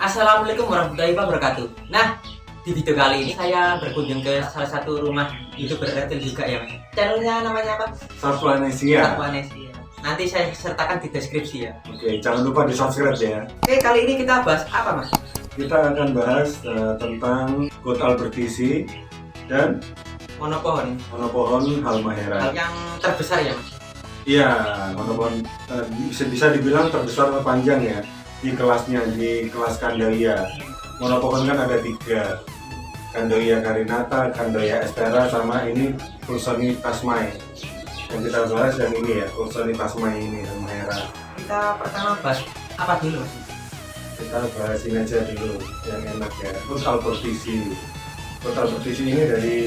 Assalamualaikum warahmatullahi wabarakatuh. Nah, di video kali ini saya berkunjung ke salah satu rumah YouTuber reptil juga ya, Mas. Channelnya namanya apa? Satwanesia. Satwanesia. Nanti saya sertakan di deskripsi ya. Oke, jangan lupa di subscribe ya. Oke, kali ini kita bahas apa, Mas? Kita akan bahas tentang Goat albertisi dan Monopohon. monopohon halmahera. Yang terbesar ya, Mas? Iya, monopohon bisa dibilang terbesar terpanjang ya di kelasnya, di kelas Candoia. Monopohon kan ada 3, Candoia carinata, Candoia espera, sama ini Coulsoni tasmai. Yang kita bahas yang ini ya, Coulsoni tasmai ini halmahera. Kita pertama bahas apa dulu, Mas? Kita bahas ini aja dulu yang enak ya. Goat albertisi. Goat albertisi ini dari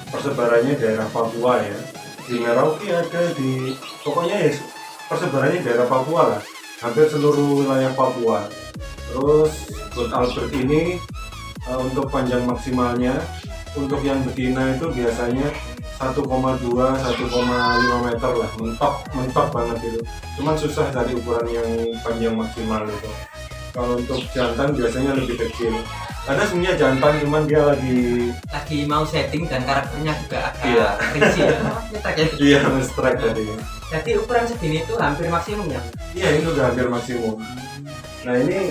persebarannya daerah Papua ya. Di Merauke ada, di pokoknya ya persebarannya daerah Papua lah, hampir seluruh wilayah Papua. Terus Goat albert ini untuk panjang maksimalnya untuk yang betina itu biasanya 1,2 1,5 meter lah, mentok banget itu. Cuman susah dari ukuran yang panjang maksimal itu. Kalau untuk jantan biasanya lebih kecil. Ada sebenarnya jantan, cuman dia lagi mau setting dan karakternya juga agak Iya. kecil ya. Nyetrek ya. iya strike tadi. Jadi ukuran segini itu hampir maksimum ya. Iya, ini udah hampir maksimum. Nah ini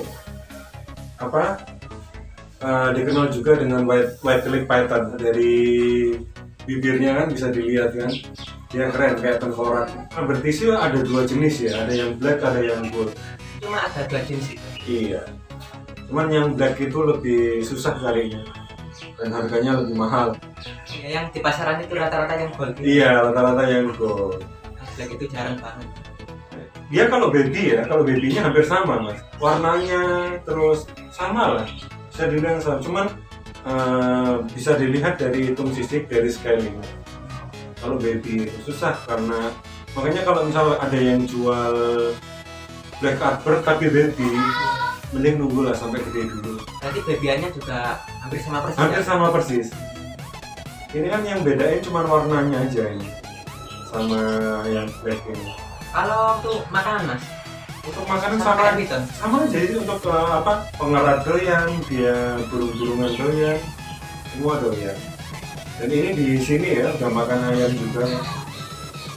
apa? Dikenal juga dengan white lip python. Dari bibirnya kan bisa dilihat kan, dia keren kayak tengkorak. Albertisi ada 2 jenis ya, ada yang black, ada yang gold. Cuma ada 2 jenis itu. Iya. Cuman yang black itu lebih susah carinya dan harganya lebih mahal. Ya, yang di pasaran itu rata-rata yang gold. Iya, rata-rata yang gold. Black itu jarang banget. Dia kalau baby ya, kalau babynya hampir sama mas, warnanya terus sama lah, bisa dibilang sama. Cuman bisa dilihat dari hitung sisik dari scaling. Kalau baby susah karena makanya kalau misalnya ada yang jual black albert tapi baby, mending nunggu lah sampai gede dulu. Berarti babyannya juga hampir sama persis. Hampir Ya? sama persis. Ini kan yang bedain cuma warnanya aja ini sama yang black ini. Kalau untuk makanan mas, Untuk makanan sama sama Python. sama aja itu untuk pengerat doyan, dia burung-burungan doyan, semua doyan. Dan ini di sini ya udah makan ayam juga.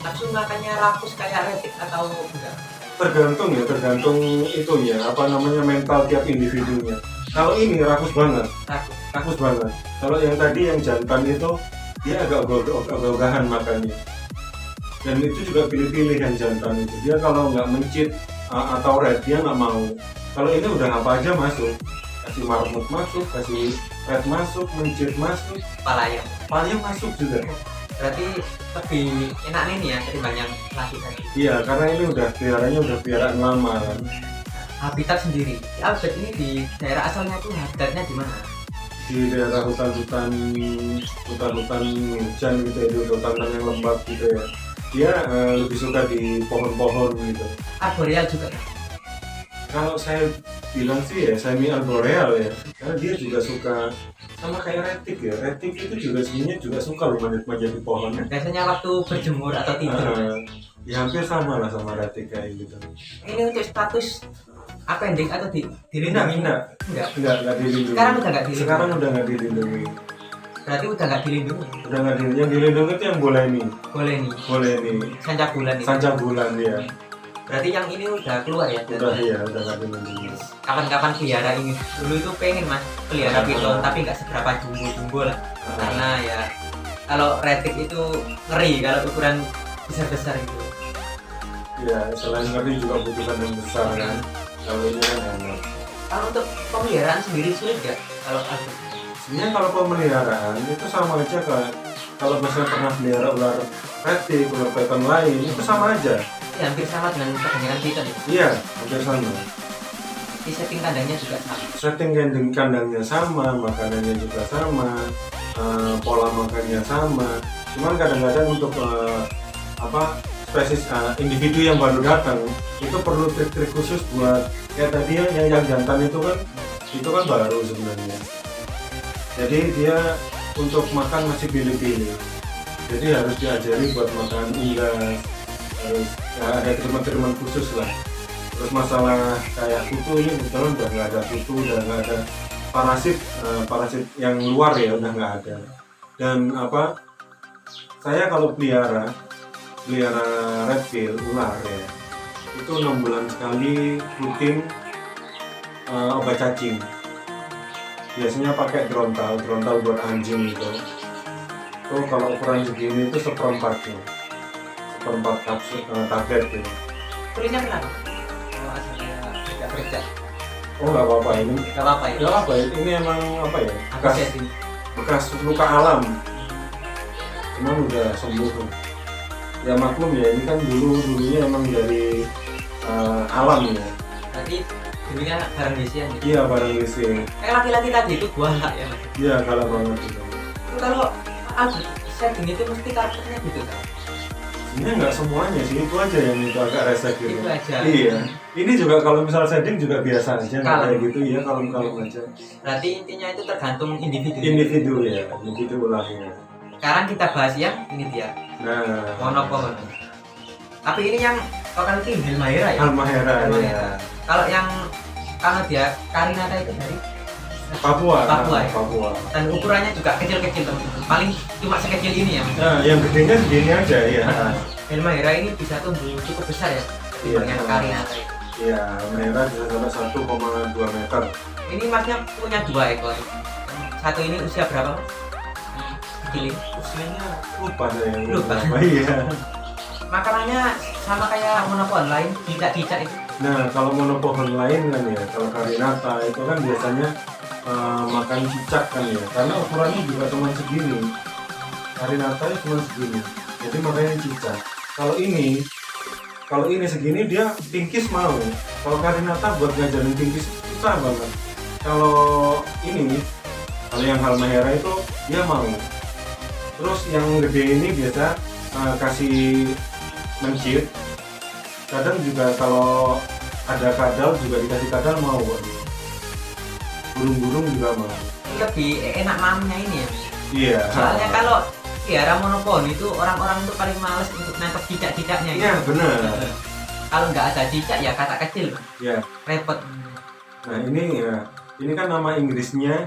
Langsung makannya rakus kayak retik atau enggak? Tergantung ya, tergantung itunya apa namanya mental tiap individunya. Kalau ini rakus banget, Rakus. rakus banget. Kalau yang tadi yang jantan itu dia agak ogah-ogahan makannya. Dan itu juga pilih-pilih yang jantan itu. Dia kalau nggak mencit atau red dia nggak mau. Kalau ini udah apa aja masuk. Kasih marmut masuk, kasih red masuk, mencit masuk, Kepala ayam. paling masuk juga. Berarti lebih enak nih ya ketimbang yang laki tadi. Iya, karena ini udah peliharanya udah peliharaan lama kan. Habitat sendiri. Si Albert ini di daerah asalnya itu habitatnya di mana? Di daerah hutan-hutan hujan gitu ya, di hutan yang lembab gitu ya. Dia lebih suka di pohon-pohon gitu. Arboreal juga. Kalau saya bilang sih ya semi arboreal ya, karena dia juga suka sama kayak retik ya. Retik itu juga sebenarnya juga suka loh manjat-manjat di pohon. Biasanya waktu berjemur atau tidur. Ya hampir sama lah sama retik kayak gitu. Ini untuk status appendix atau dilindungi? Enggak Enggak. dilindungi. Sekarang udah nggak dilindungi. Sekarang udah nggak dilindungi. Berarti udah nggak dilindungi. Udah nggak dilindungi. Yang dilindungi itu yang boleh nih. Boleh nih. Boleh nih. Sanca bulan ini. Sanca bulan dia. Berarti yang ini udah keluar ya? Udah nggak dilindungi. Kapan-kapan pelihara ini. Dulu itu pengen mas pelihara piton tapi nggak seberapa jumbo lah. Karena ya kalau retik itu ngeri kalau ukuran besar-besar gitu. Ya selain ngeri juga butuhkan yang besar kan. Kalau ini kan enak. Kalau untuk pemeliharaan sendiri sulit nggak? Kalau aku Sebenarnya kalau pemeliharaan itu sama aja kan. Kalau misalnya pernah pelihara ular retik, ular python lain itu sama aja. ya, hampir sama dengan kebanyakan piton ya. Iya, hampir sama. Di setting kandangnya juga sama. Setting kandangnya sama, makanannya juga sama, pola makannya sama. Cuman kadang-kadang untuk spesies individu yang baru datang itu perlu trik-trik khusus buat kayak tadi yang jantan itu kan baru sebenarnya. Jadi dia untuk makan masih pilih-pilih. Jadi harus diajari buat makan unggas, harus ada treatment khusus lah. Terus masalah kayak kutu ini kebetulan udah nggak ada kutu, udah nggak ada parasit, parasit yang luar ya udah nggak ada. Dan apa? Saya kalau pelihara reptil ular ya, itu 6 bulan sekali rutin obat cacing. Biasanya pakai drontal buat anjing gitu. Itu kalau ukuran segini itu seperempatnya, seperempat kapsul tablet gitu. Kulitnya kenapa? Kalau asalnya tidak kerja. Oh nggak apa-apa ini. Gak apa-apa ya? Nggak apa ya, ini emang apa ya? Apa setting? Bekas luka alam. Cuman udah sembuh. Ya maklum ya, ini kan dulunya emang dari alam ya. Berarti dulunya barang bisian gitu. Iya barang leasing. Kayak laki-laki tadi itu galak ya mas. Iya galak banget itu. Itu kalau setting itu mesti karakternya gitu kan? Sebenarnya nggak semuanya sih, itu aja yang itu agak resek gitu. Itu aja. Iya. Ini juga kalau misal setting juga biasa aja nggak Kalem. kayak gitu ya, kalem-kalem aja. Berarti intinya itu tergantung individu. Individu ya, individu ulangnya. Sekarang kita bahas yang ini dia Nah, monopon. Tapi ini yang total itu Halmahera ya. Halmahera Halmahera. ya. Kalau yang kalau dia Karinata itu dari Papua. Papua ya? Papua. dan ukurannya juga kecil-kecil teman-teman. Paling cuma sekecil ini ya. Mas. Nah, yang gedenya segini aja ya. Halmahera ini bisa tumbuh cukup besar ya. Iya. Yang Karinata itu. Iya, Halmahera bisa sampai 1,2 meter. Ini masnya punya 2 ekor. Satu ini usia berapa mas? Kecil ini. Usianya lupa saya. Lupa. Iya. Makanannya sama kayak monopon lain, cicak-cicak itu. Nah, kalau monopohon lain kan ya, kalau Karinata itu kan biasanya makan cicak kan ya, karena ukurannya juga cuma segini. Karinata itu cuma segini, jadi makanya cicak. Kalau ini segini dia pinkis mau. Kalau Karinata buat ngajarin pinkis susah banget. Kalau yang Halmahera itu dia mau. Terus yang gede ini biasa kasih mencit. Kadang juga kalau ada kadal juga dikasih kadal mau. Burung-burung juga mau. Lebih enak mamnya ini ya. Iya. Soalnya kalau piara monopon itu orang-orang itu paling males untuk nangkep cicak-cicaknya. Iya benar. Kalau nggak ada cicak ya kata kecil, Iya. repot. Nah ini kan nama Inggrisnya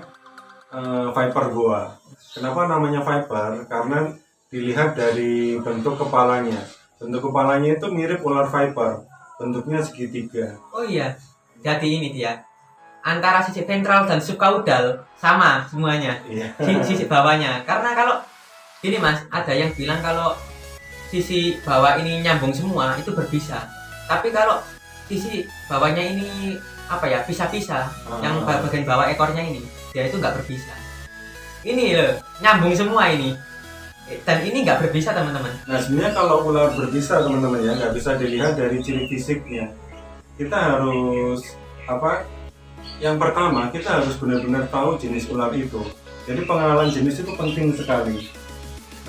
Viper boa. Kenapa namanya Viper? Karena dilihat dari bentuk kepalanya. Bentuk kepalanya itu mirip ular viper, bentuknya segitiga. Oh iya, jadi ini dia antara sisi ventral dan subkaudal sama semuanya. Iya. Sisi bawahnya. Karena kalau gini mas, ada yang bilang kalau sisi bawah ini nyambung semua itu berbisa. Tapi kalau sisi bawahnya ini apa ya, pisah-pisah, yang bagian bawah ekornya ini dia itu nggak berbisa. Ini loh, nyambung semua ini. Dan ini nggak berbisa teman-teman. Nah sebenarnya kalau ular berbisa teman-teman ya nggak bisa dilihat dari ciri fisiknya. Kita harus yang pertama kita harus benar-benar tahu jenis ular itu. Jadi pengenalan jenis itu penting sekali.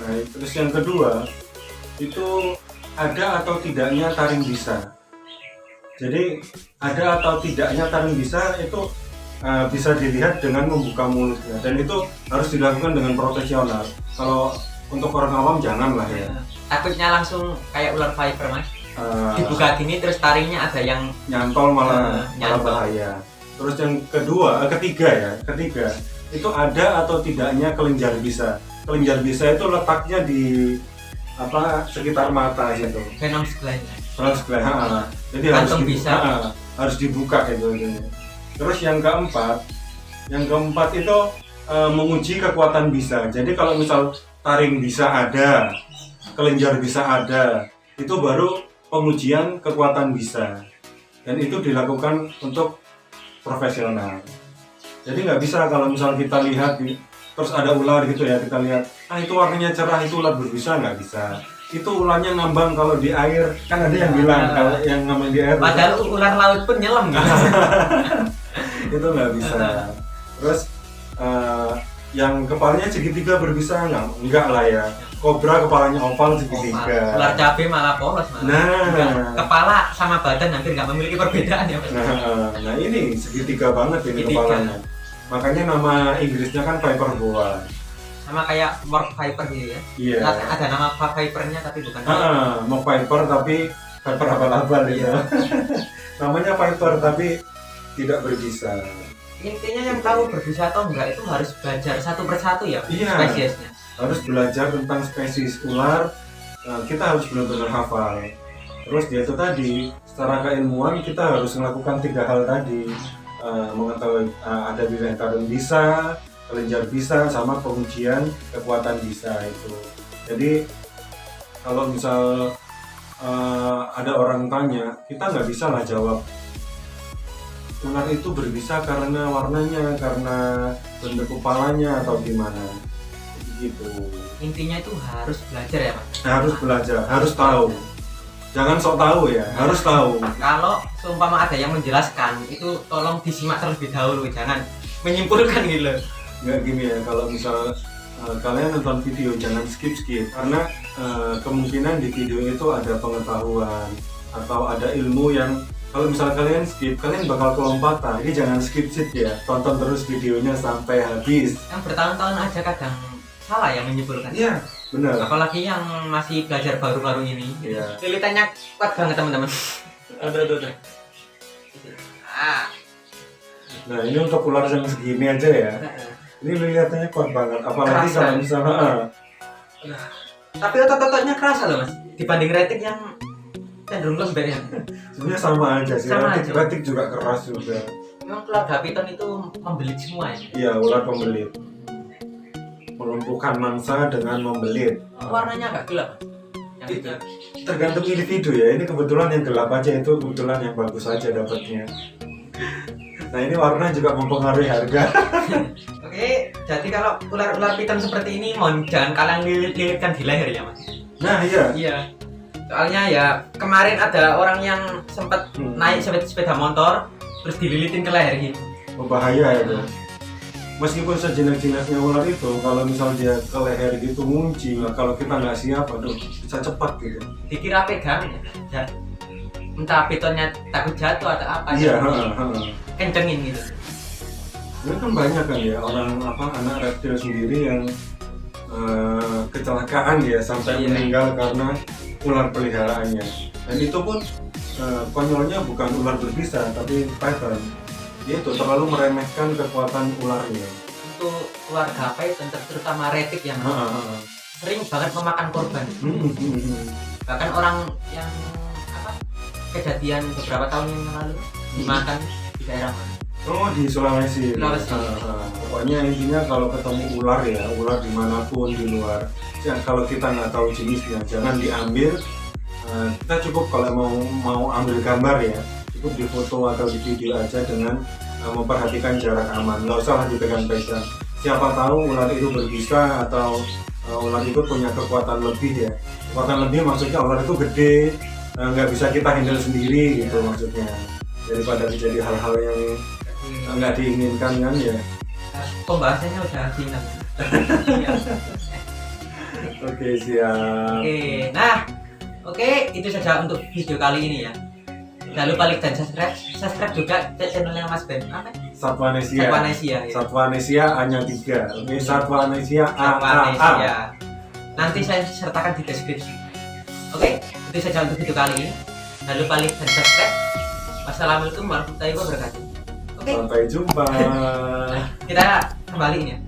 Nah terus yang kedua itu ada atau tidaknya taring bisa. Jadi ada atau tidaknya taring bisa itu bisa dilihat dengan membuka mulutnya, dan itu harus dilakukan dengan profesional. Kalau untuk orang awam jangan lah ya. Takutnya langsung kayak ular viper mas. Dibuka gini terus taringnya ada yang nyantol malah nyantol. bahaya. Terus yang ketiga itu ada atau tidaknya kelenjar bisa. Kelenjar bisa itu letaknya di sekitar mata gitu. venom segelanya. Jadi Kantong bisa. harus dibuka gitu. Terus yang keempat itu menguji kekuatan bisa. Jadi kalau misal taring bisa ada, kelenjar bisa ada, itu baru pengujian kekuatan bisa. Dan itu dilakukan untuk profesional. Jadi nggak bisa kalau misal kita lihat terus ada ular gitu ya, kita lihat itu warnanya cerah, itu ular berbisa, nggak bisa. Itu ularnya ngambang kalau di air, kan ada yang bilang kalau yang ngambang di air Padahal ular laut pun nyelam gitu. itu nggak bisa. Terus yang kepalanya segitiga berbisa enggak lah ya. Kobra kepalanya oval segitiga. Ular cabai malah polos malah. Nah, Kepala sama badan hampir nggak memiliki perbedaan ya mas. nah ini segitiga banget ini Segitiga. kepalanya. Makanya nama Inggrisnya kan Viper boa. Sama kayak morph viper gitu ya. Iya. Ada nama vipernya tapi bukan. Mock Viper tapi Viper abal-abal gitu. Iya. Namanya Viper tapi tidak berbisa. Intinya yang tahu berbisa atau enggak itu harus belajar satu persatu ya, Iya. spesiesnya. Harus belajar tentang spesies ular. Kita harus benar-benar hafal. Terus dia itu tadi, secara keilmuan kita harus melakukan 3 hal tadi. Mengetahui ada wilayah karun bisa, kelenjar bisa, sama pengujian kekuatan bisa itu. Jadi kalau misal ada orang tanya, kita nggak bisa lah jawab ular itu berbisa karena warnanya, karena bentuk kepalanya atau gimana gitu. Intinya itu harus belajar ya Mas. Harus belajar, harus tahu. Jangan sok tahu ya, harus tahu. Kalau seumpama ada yang menjelaskan itu tolong disimak terlebih dahulu, jangan menyimpulkan gitu loh. Nggak gini ya, kalau misal kalian nonton video jangan skip karena kemungkinan di video itu ada pengetahuan atau ada ilmu yang kalau misal kalian skip, kalian bakal kelompatan. Jadi jangan skip ya, tonton terus videonya sampai habis. Yang bertahun-tahun aja kadang salah yang menyimpulkan. Iya, benar. Apalagi yang masih belajar baru-baru ini. Iya. Lilitannya kuat banget teman-teman. Aduh. Nah ini untuk ular yang segini aja ya. Ini lilitannya kuat banget. Apalagi Kerasa. kalau misalnya Tapi otot-ototnya kerasa loh Mas. Dibanding retik yang cenderung lembek ya. sebenarnya sama aja sih. Sama aja. Retik juga keras juga. Memang keluarga piton itu membelit semua ya. Iya, ular pembelit. Melumpuhkan mangsa dengan membelit. Warnanya agak gelap. Yang itu. Tergantung individu ya. Ini kebetulan yang gelap aja, itu kebetulan yang bagus aja dapatnya. Nah ini warna juga mempengaruhi harga. Oke, jadi kalau ular-ular piton seperti ini mohon jangan kalian lilitkan di leher ya Mas. Nah iya. Iya. Soalnya ya kemarin ada orang yang sempat naik sepeda motor terus dililitin ke leher gitu. Berbahaya itu. Meskipun sejenak-jenaknya ular itu, kalau misal dia ke leher gitu ngunci, kalau kita nggak siap, aduh bisa cepat gitu. Dikira pegang ya. Entah pitonnya takut jatuh atau apa. Iya. Kencengin gitu. Ini kan banyak kan ya orang anak reptil sendiri yang kecelakaan ya sampai Iya. meninggal karena ular peliharaannya. Dan itu pun konyolnya bukan ular berbisa tapi python. Dia itu terlalu meremehkan kekuatan ularnya. Untuk keluarga python terutama retik yang sering banget memakan korban. Bahkan orang yang kejadian beberapa tahun yang lalu dimakan di daerah mana? Oh di Sulawesi. Sulawesi. Pokoknya intinya kalau ketemu ular ya, ular dimanapun di luar, kalau kita nggak tahu jenisnya jangan diambil. Kita cukup kalau mau ambil gambar ya, cukup di foto atau di video aja dengan memperhatikan jarak aman. Nggak usah dipegang-pegang. Siapa tahu ular itu berbisa atau ular itu punya kekuatan lebih ya. Kekuatan lebih maksudnya ular itu gede, nggak bisa kita handle sendiri gitu maksudnya. Daripada terjadi hal-hal yang nggak diinginkan kan ya. Pembahasannya udah final. Oke siap. Oke, itu saja untuk video kali ini ya. Jangan lupa like dan subscribe juga channelnya Mas Ben. Apa? Satwanesia. Satwanesia. Ya. Satwanesia hanya 3. Oke, Satwanesia Satwanesia. A. Nanti saya sertakan di deskripsi. Oke, itu saja untuk video kali ini. Jangan lupa like dan subscribe. Wassalamualaikum warahmatullahi wabarakatuh. Oke, Sampai jumpa. kita kembali ini ya.